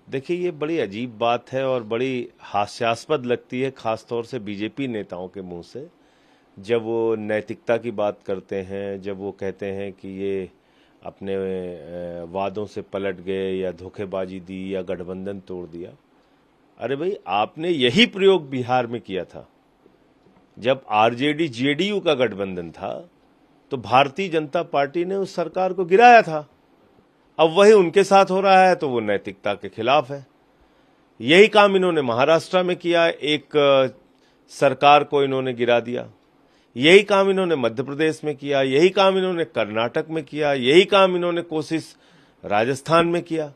देखिए, ये बड़ी अजीब बात है और बड़ी हास्यास्पद लगती है, खास तौर से बीजेपी नेताओं के मुंह से, जब वो नैतिकता की बात करते हैं, जब वो कहते हैं कि ये अपने वादों से पलट गए या धोखेबाजी दी या गठबंधन तोड़ दिया। अरे भाई, आपने यही प्रयोग बिहार में किया था जब आरजेडी जेडीयू का गठबंधन था, तो भारतीय जनता पार्टी ने उस सरकार को गिराया था। अब वही उनके साथ हो रहा है तो वो नैतिकता के खिलाफ है। यही काम इन्होंने महाराष्ट्र में किया, एक सरकार को इन्होंने गिरा दिया। यही काम इन्होंने मध्य प्रदेश में किया, यही काम इन्होंने कर्नाटक में किया, यही काम इन्होंने कोशिश राजस्थान में किया।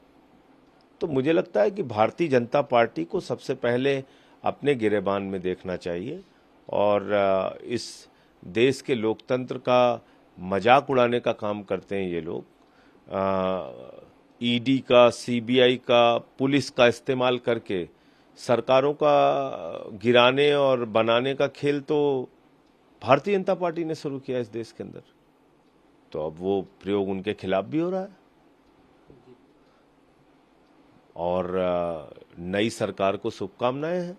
तो मुझे लगता है कि भारतीय जनता पार्टी को सबसे पहले अपने गिरेबान में देखना चाहिए और इस देश के लोकतंत्र का मजाक उड़ाने का काम करते हैं ये लोग। ईडी का, सीबीआई का, पुलिस का इस्तेमाल करके सरकारों का गिराने और बनाने का खेल तो भारतीय जनता पार्टी ने शुरू किया इस देश के अंदर। तो अब वो प्रयोग उनके खिलाफ भी हो रहा है और नई सरकार को शुभकामनाएं हैं।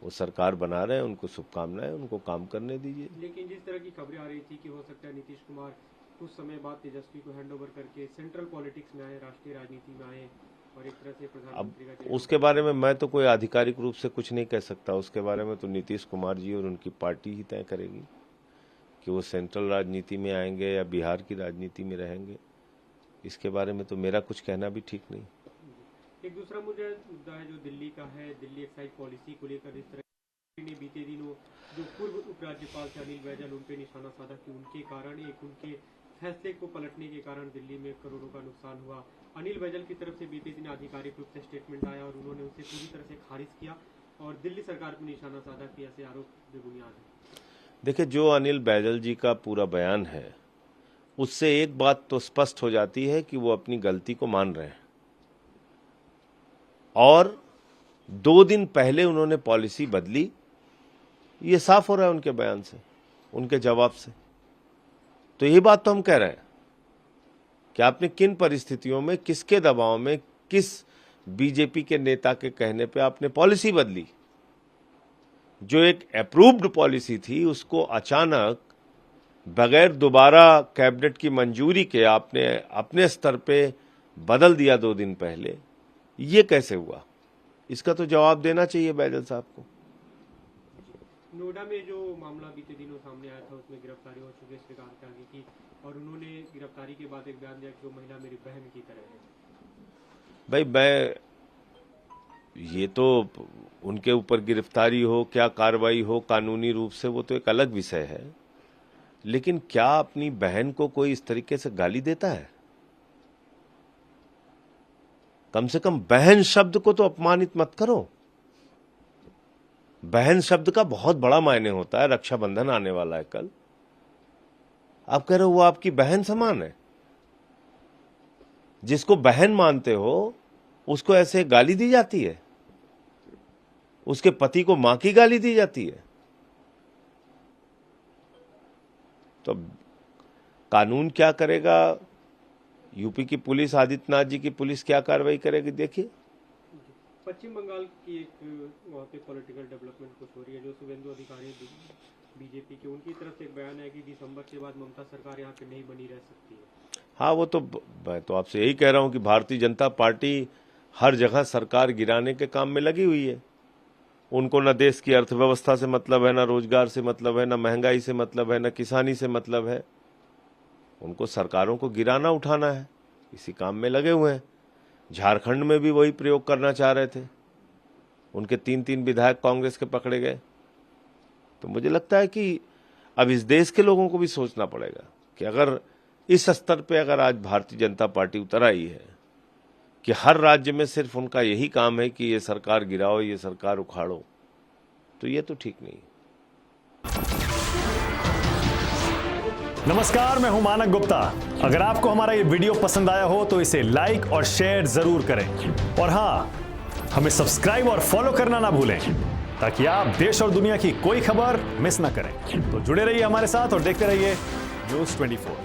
वो सरकार बना रहे हैं, उनको शुभकामनाएं, उनको काम करने दीजिए। लेकिन जिस तरह की खबरें आ रही थी कि हो सकता है नीतीश कुमार कुछ समय बाद तेजस्वी को हैंडओवर करके सेंट्रल पॉलिटिक्स में आए, राष्ट्रीय राजनीति में आए और एक तरह से प्रधानमंत्री का। अब उसके बारे में मैं तो कोई आधिकारिक रूप से कुछ नहीं कह सकता। उसके बारे में तो नीतीश कुमार जी और उनकी पार्टी ही तय करेगी कि वो सेंट्रल राजनीति में आएंगे या बिहार की राजनीति में रहेंगे। इसके बारे में तो मेरा कुछ कहना भी ठीक नहीं। एक दूसरा मुद्दा है जो दिल्ली का है, दिल्ली एक्साइज पॉलिसी को लेकर इस तरह ने बीते दिनों जो पूर्व उपराज्यपाल थे अनिल बैजल, उन पे निशाना साधा कि उनके कारण, एक उनके फैसले को पलटने के कारण दिल्ली में करोड़ों का नुकसान हुआ। अनिल बैजल की तरफ से बीते दिन आधिकारिक रूप से स्टेटमेंट आया और उन्होंने उसे पूरी तरह से खारिज किया और दिल्ली सरकार को निशाना साधा कि ऐसे आरोप बेबुनियाद है। देखिए, जो अनिल बैजल जी का पूरा बयान है उससे एक बात तो स्पष्ट हो जाती है कि वो अपनी गलती को मान रहे हैं और 2 दिन पहले उन्होंने पॉलिसी बदली। ये साफ हो रहा है उनके बयान से, उनके जवाब से। तो यही बात तो हम कह रहे हैं कि आपने किन परिस्थितियों में, किसके दबाव में, किस बीजेपी के नेता के कहने पे आपने पॉलिसी बदली। जो एक अप्रूव्ड पॉलिसी थी उसको अचानक बगैर दोबारा कैबिनेट की मंजूरी के आपने अपने स्तर पे बदल दिया 2 दिन पहले। ये कैसे हुआ? इसका तो जवाब देना चाहिए बैजल साहब को। नोएडा में जो मामला बीते दिनों सामने आया था उसमें गिरफ्तारी हो चुकी है श्रीकांत त्यागी की और उन्होंने गिरफ्तारी के बाद एक बयान दिया कि वो महिला मेरी बहन की तरह है। भाई, ये तो उनके ऊपर गिरफ्तारी हो, क्या कार्रवाई हो कानूनी रूप से, वो तो एक अलग विषय है। लेकिन क्या अपनी बहन को कोई इस तरीके से गाली देता है? कम से कम बहन शब्द को तो अपमानित मत करो। बहन शब्द का बहुत बड़ा मायने होता है। रक्षाबंधन आने वाला है कल, आप कह रहे हो वो आपकी बहन समान है। जिसको बहन मानते हो उसको ऐसे गाली दी जाती है, उसके पति को मां की गाली दी जाती है। तो कानून क्या करेगा, यूपी की पुलिस, आदित्यनाथ जी की पुलिस क्या कार्रवाई करेगी, देखिए। पश्चिम बंगाल की एक वहाँ पे पॉलिटिकल डेवलपमेंट कुछ हो रही है, जो शुभेंदु अधिकारी बीजेपी के, उनकी तरफ से एक बयान है कि दिसंबर के बाद ममता सरकार यहाँ पे नहीं बनी रह सकती है। हाँ, वो तो मैं तो आपसे यही कह रहा हूँ कि भारतीय जनता पार्टी हर जगह सरकार गिराने के काम में लगी हुई है। उनको न देश की अर्थव्यवस्था से मतलब है, न रोजगार से मतलब है, न महंगाई से मतलब है, न किसानी से मतलब है। उनको सरकारों को गिराना उठाना है, इसी काम में लगे हुए हैं। झारखंड में भी वही प्रयोग करना चाह रहे थे, उनके 3 विधायक कांग्रेस के पकड़े गए। तो मुझे लगता है कि अब इस देश के लोगों को भी सोचना पड़ेगा कि अगर इस स्तर पे अगर आज भारतीय जनता पार्टी उतर आई है कि हर राज्य में सिर्फ उनका यही काम है कि ये सरकार गिराओ, ये सरकार उखाड़ो, तो ये तो ठीक नहीं। नमस्कार, मैं हूं मानक गुप्ता। अगर आपको हमारा ये वीडियो पसंद आया हो तो इसे लाइक और शेयर जरूर करें और हाँ, हमें सब्सक्राइब और फॉलो करना ना भूलें ताकि आप देश और दुनिया की कोई खबर मिस ना करें। तो जुड़े रहिए हमारे साथ और देखते रहिए न्यूज़ 24।